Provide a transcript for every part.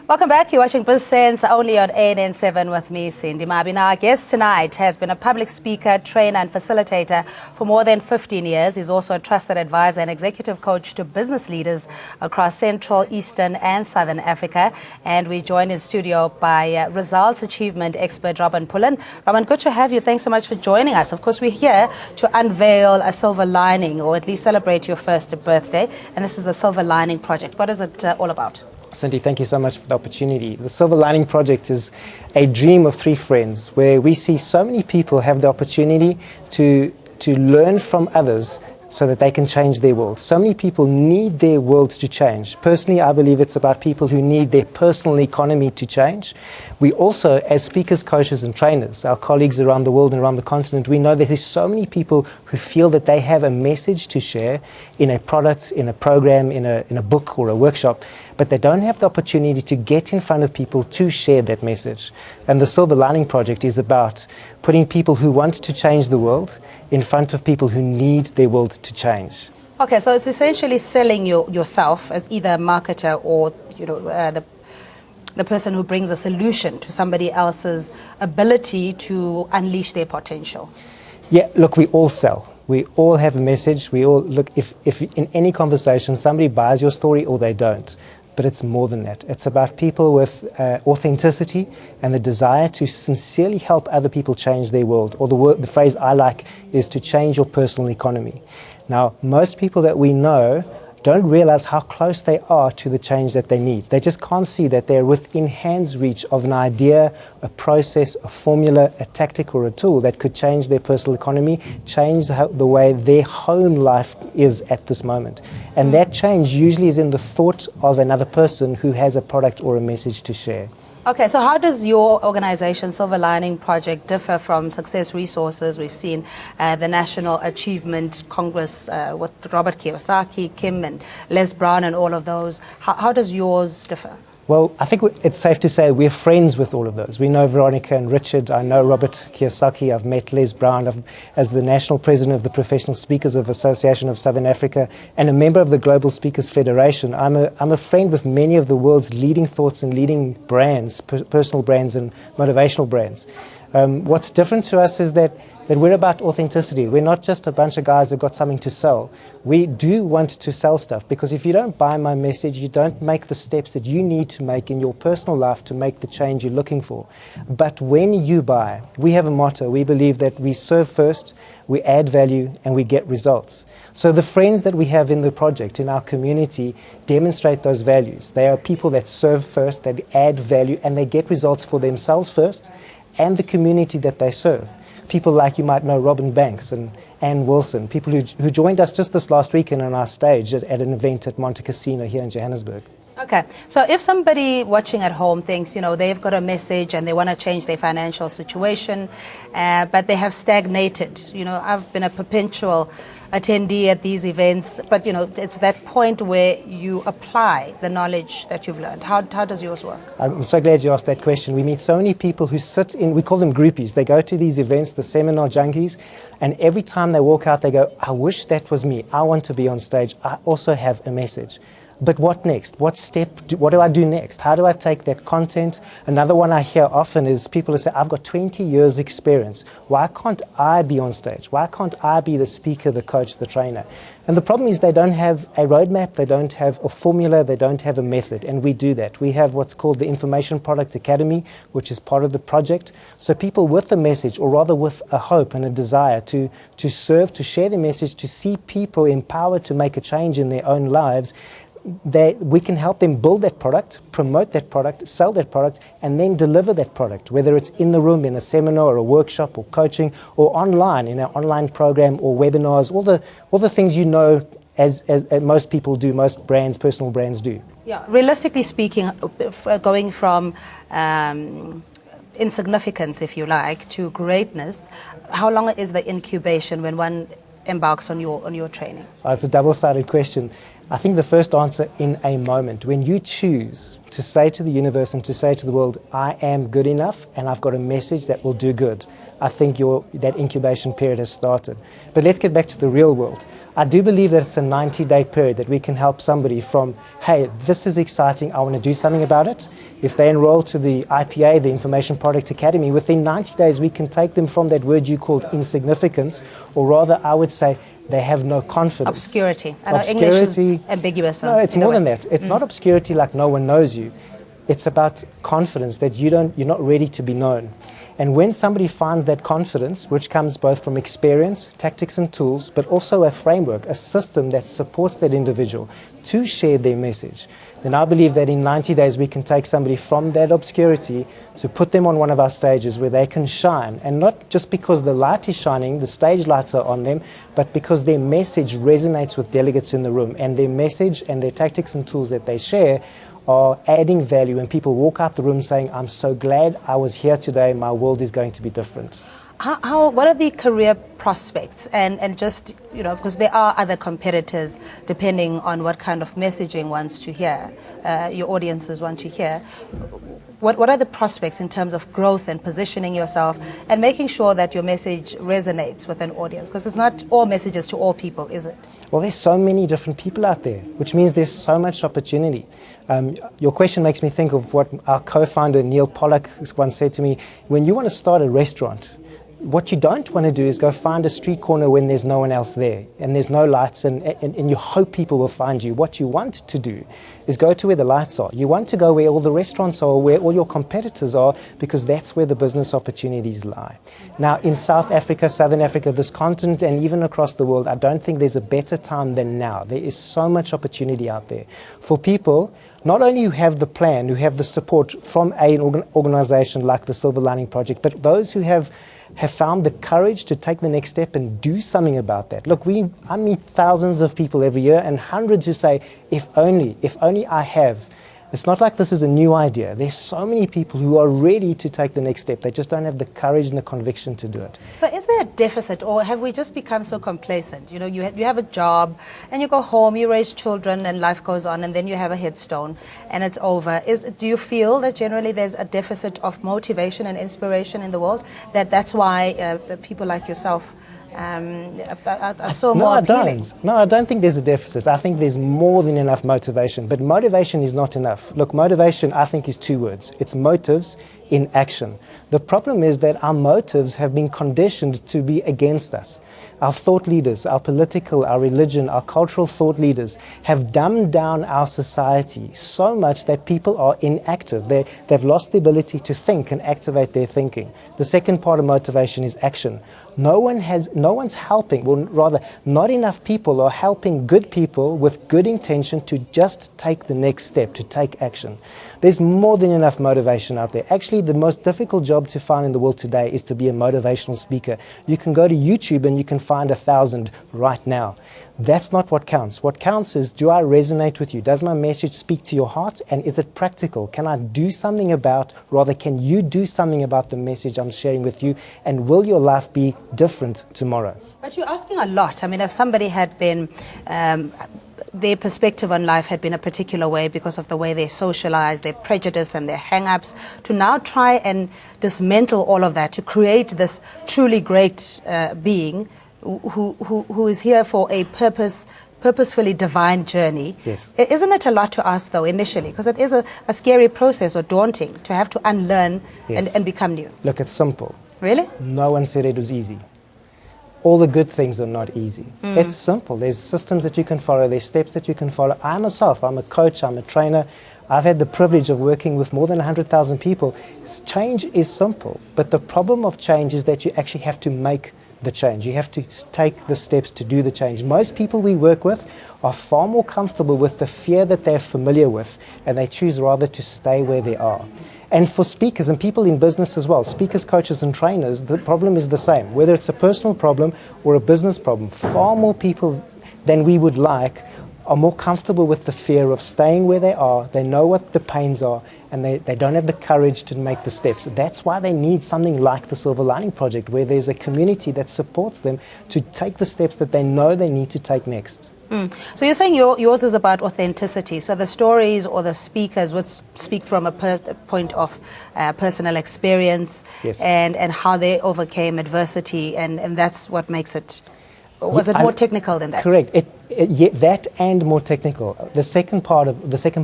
Welcome back. You're watching BizSense only on ANN7 with me, Cindy Mabi. Now, our guest tonight has been a public speaker, trainer and facilitator for more than 15 years. He's also a trusted advisor and executive coach to business leaders across Central, Eastern and Southern Africa. And we joined in studio by results achievement expert Robin Pullen. Robin, good to have you. Thanks so much for joining us. Of course, we're here to unveil a silver lining, or at least celebrate your first birthday. And this is the Silver Lining Project. What is it all about? Cindy, thank you so much for the opportunity. The Silver Lining Project is a dream of three friends where we see so many people have the opportunity to learn from others so that they can change their world. So many people need their world to change. Personally, I believe it's about people who need their personal economy to change. We also, as speakers, coaches and trainers, our colleagues around the world and around the continent, we know that there's so many people who feel that they have a message to share in a product, in a program, in a book or a workshop, but they don't have the opportunity to get in front of people to share that message. And the Silver Lining Project is about putting people who want to change the world in front of people who need their world to change. Okay, so it's essentially selling yourself as either a marketer or the person who brings a solution to somebody else's ability to unleash their potential. Yeah, look, we all sell. We all have a message. We all look, if in any conversation somebody buys your story or they don't, but it's more than that. It's about people with authenticity and the desire to sincerely help other people change their world. Or the phrase I like is to change your personal economy. Now, most people that we know don't realize how close they are to the change that they need. They just can't see that they're within hand's reach of an idea, a process, a formula, a tactic or a tool that could change their personal economy, change the way their home life is at this moment. And that change usually is in the thought of another person who has a product or a message to share. Okay, so how does your organization, Silver Lining Project, differ from Success Resources? We've seen the National Achievement Congress with Robert Kiyosaki, Kim and Les Brown and all of those. How does yours differ? Well, I think it's safe to say we're friends with all of those. We know Veronica and Richard. I know Robert Kiyosaki. I've met Les Brown as the National President of the Professional Speakers of Association of Southern Africa and a member of the Global Speakers Federation. I'm a friend with many of the world's leading thoughts and leading brands, personal brands and motivational brands. What's different to us is that we're about authenticity. We're not just a bunch of guys who've got something to sell. We do want to sell stuff, because if you don't buy my message, you don't make the steps that you need to make in your personal life to make the change you're looking for. But when you buy, we have a motto. We believe that we serve first, we add value, and we get results. So the friends that we have in the project, in our community, demonstrate those values. They are people that serve first, that add value, and they get results for themselves first and the community that they serve. People like, you might know, Robin Banks and Ann Wilson, people who joined us just this last weekend on our stage at an event at Monte Casino here in Johannesburg. Okay, so if somebody watching at home thinks, they've got a message and they want to change their financial situation, but they have stagnated. I've been a perpetual attendee at these events, but it's that point where you apply the knowledge that you've learned. How does yours work? I'm so glad you asked that question. We meet so many people who sit in, we call them groupies. They go to these events, the seminar junkies, and every time they walk out they go, I wish that was me. I want to be on stage. I also have a message. But what next? What do I do next? How do I take that content? Another one I hear often is people who say, I've got 20 years experience. Why can't I be on stage? Why can't I be the speaker, the coach, the trainer? And the problem is they don't have a roadmap, they don't have a formula, they don't have a method, and we do that. We have what's called the Information Product Academy, which is part of the project. So people with a message, or rather with a hope and a desire to serve, to share the message, to see people empowered to make a change in their own lives, we can help them build that product, promote that product, sell that product, and then deliver that product, whether it's in the room, in a seminar or a workshop or coaching, or online, in an online program or webinars, all the things as most people do, most brands, personal brands do. Yeah, realistically speaking, going from insignificance, if you like, to greatness, how long is the incubation when one embarks on your training? It's a double-sided question. I think the first answer, in a moment. When you choose to say to the universe and to say to the world, I am good enough and I've got a message that will do good, I think that incubation period has started. But let's get back to the real world. I do believe that it's a 90-day period that we can help somebody from, hey, this is exciting, I want to do something about it. If they enroll to the IPA, the Information Product Academy, within 90 days we can take them from that word you called insignificance, or rather I would say they have no confidence. Obscurity. I know English is ambiguous. No, it's more than that. It's not obscurity like no one knows you. It's about confidence that you're not ready to be known. And when somebody finds that confidence, which comes both from experience, tactics and tools, but also a framework, a system that supports that individual to share their message, then I believe that in 90 days we can take somebody from that obscurity to put them on one of our stages where they can shine. And not just because the light is shining, the stage lights are on them, but because their message resonates with delegates in the room, and their message and their tactics and tools that they share are adding value, and people walk out the room saying, I'm so glad I was here today, my world is going to be different. What are the career prospects? And just, because there are other competitors, depending on what kind of messaging wants to hear, your audiences want to hear. What are the prospects in terms of growth and positioning yourself and making sure that your message resonates with an audience? Because it's not all messages to all people, is it? Well, there's so many different people out there, which means there's so much opportunity. Your question makes me think of what our co-founder Neil Pollack once said to me. When you want to start a restaurant, what you don't want to do is go find a street corner when there's no one else there and there's no lights and you hope people will find you. What you want to do is go to where the lights are. You want to go where all the restaurants are, where all your competitors are, because that's where the business opportunities lie. Now, in South Africa, Southern Africa, this continent, and even across the world, I don't think there's a better time than now. There is so much opportunity out there for people, not only who have the plan, who have the support from an organization like the Silver Lining Project, but those who have found the courage to take the next step and do something about that. Look, I meet thousands of people every year and hundreds who say, if only I have. It's not like this is a new idea. There's so many people who are ready to take the next step. They just don't have the courage and the conviction to do it. So is there a deficit, or have we just become so complacent? You have a job and you go home, you raise children and life goes on, and then you have a headstone and it's over. Do you feel that generally there's a deficit of motivation and inspiration in the world? That's why people like yourself are so more appealing? No, I don't think there's a deficit. I think there's more than enough motivation. But motivation is not enough. Look, motivation, I think, is two words. It's motives in action. The problem is that our motives have been conditioned to be against us. Our thought leaders, our political, our religion, our cultural thought leaders have dumbed down our society so much that people are inactive. They've lost the ability to think and activate their thinking. The second part of motivation is action. No one's helping, well, rather, not enough people are helping good people with good intention to just take the next step, to take action. There's more than enough motivation out there. Actually, the most difficult job to find in the world today is to be a motivational speaker. You can go to YouTube and you can find 1,000 right now. That's not what counts. What counts is, do I resonate with you? Does my message speak to your heart? And is it practical? Can I do something about, rather, can you do something about the message I'm sharing with you? And will your life be different tomorrow? But you're asking a lot. I mean, if somebody had been their perspective on life had been a particular way because of the way they socialize, their prejudice and their hang-ups, to now try and dismantle all of that to create this truly great being who is here for a purposefully divine journey. Yes. Isn't it a lot to ask, though, initially? Because it is a scary process, or daunting, to have to unlearn and become new. Look, it's simple. Really? No one said it was easy. All the good things are not easy. It's simple. There's systems that you can follow. There's steps that you can follow. I'm a coach. I'm a trainer. I've had the privilege of working with more than 100,000 people. Change is simple. But the problem of change is that you actually have to make the change. You have to take the steps to do the change. Most people we work with are far more comfortable with the fear that they're familiar with, and they choose rather to stay where they are. And for speakers and people in business as well, speakers, coaches and trainers, the problem is the same. Whether it's a personal problem or a business problem, far more people than we would like are more comfortable with the fear of staying where they are. They know what the pains are, and they don't have the courage to make the steps. That's why they need something like the Silver Lining Project, where there's a community that supports them to take the steps that they know they need to take next. So you're saying yours is about authenticity. So the stories or the speakers would speak from a point of personal experience, yes, and how they overcame adversity, and that's what makes it. Was it more technical than that? Correct. Yeah, that and more technical. The second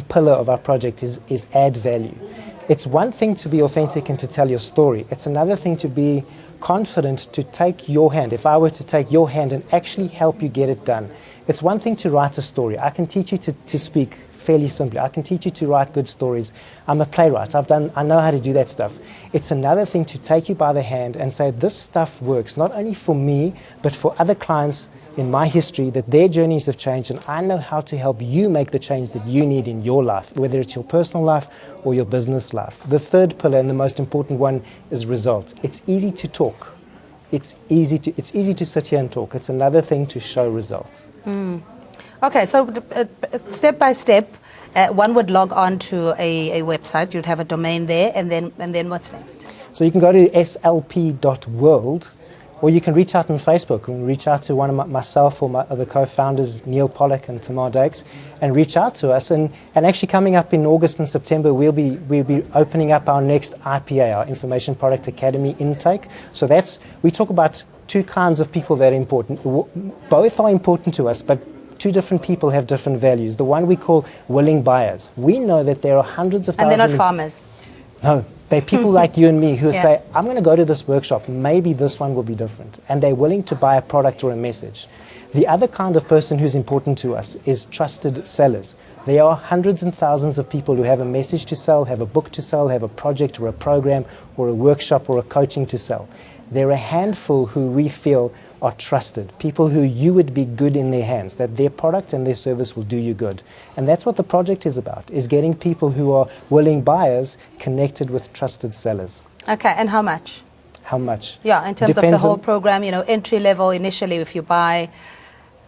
pillar of our project is add value. It's one thing to be authentic and to tell your story. It's another thing to be confident to take your hand. If I were to take your hand and actually help you get it done. It's one thing to write a story. I can teach you to speak fairly simply. I can teach you to write good stories. I'm a playwright. I know how to do that stuff. It's another thing to take you by the hand and say, this stuff works, not only for me, but for other clients in my history, that their journeys have changed, and I know how to help you make the change that you need in your life, whether it's your personal life or your business life. The third pillar, and the most important one, is results. It's easy to talk. It's easy to sit here and talk. It's another thing to show results. Okay, so step by step, one would log on to a website. You'd have a domain there, and then what's next? So you can go to slp.world, or you can reach out on Facebook and reach out to one of myself or my other co-founders, Neil Pollock and Tamar Dakes, and reach out to us. And actually coming up in August and September, we'll be opening up our next IPA, our Information Product Academy intake. So we talk about two kinds of people that are important. Both are important to us, but two different people have different values. The one we call willing buyers. We know that there are hundreds of thousands. And they're not farmers. No. They're people like you and me who say, I'm going to go to this workshop, maybe this one will be different. And they're willing to buy a product or a message. The other kind of person who's important to us is trusted sellers. There are hundreds and thousands of people who have a message to sell, have a book to sell, have a project or a program or a workshop or a coaching to sell. There are a handful who we feel are trusted, people who you would be good in their hands, that their product and their service will do you good. And that's what the project is about, is getting people who are willing buyers connected with trusted sellers. Okay, and how much? How much? Yeah, in terms of the whole program, entry level initially if you buy,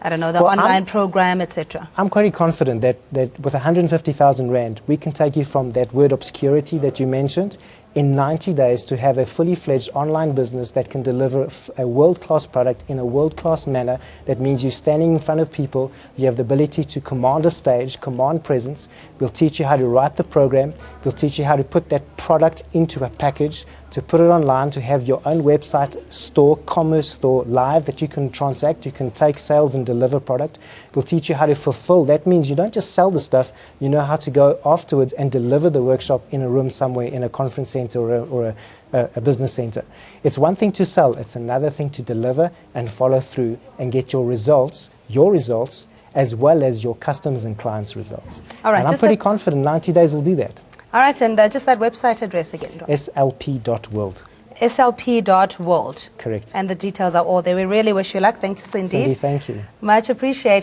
I don't know, the online program, etc. I'm quite confident that with 150,000 Rand, we can take you from that word obscurity that you mentioned in 90 days to have a fully fledged online business that can deliver a world-class product in a world-class manner. That means you're standing in front of people, you have the ability to command a stage, command presence. We'll teach you how to write the program, we'll teach you how to put that product into a package, to put it online, to have your own website store, commerce store live that you can transact, you can take sales and deliver product. We'll teach you how to fulfill. That means you don't just sell the stuff, you know how to go afterwards and deliver the workshop in a room somewhere, in a conference center or a business center. It's one thing to sell, it's another thing to deliver and follow through and get your results, as well as your customers and clients' results. All right, and I'm pretty confident 90 days will do that. All right, and just that website address again. slp.world. slp.world. Correct. And the details are all there. We really wish you luck. Thanks, Cindy. Cindy, thank you. Much appreciated.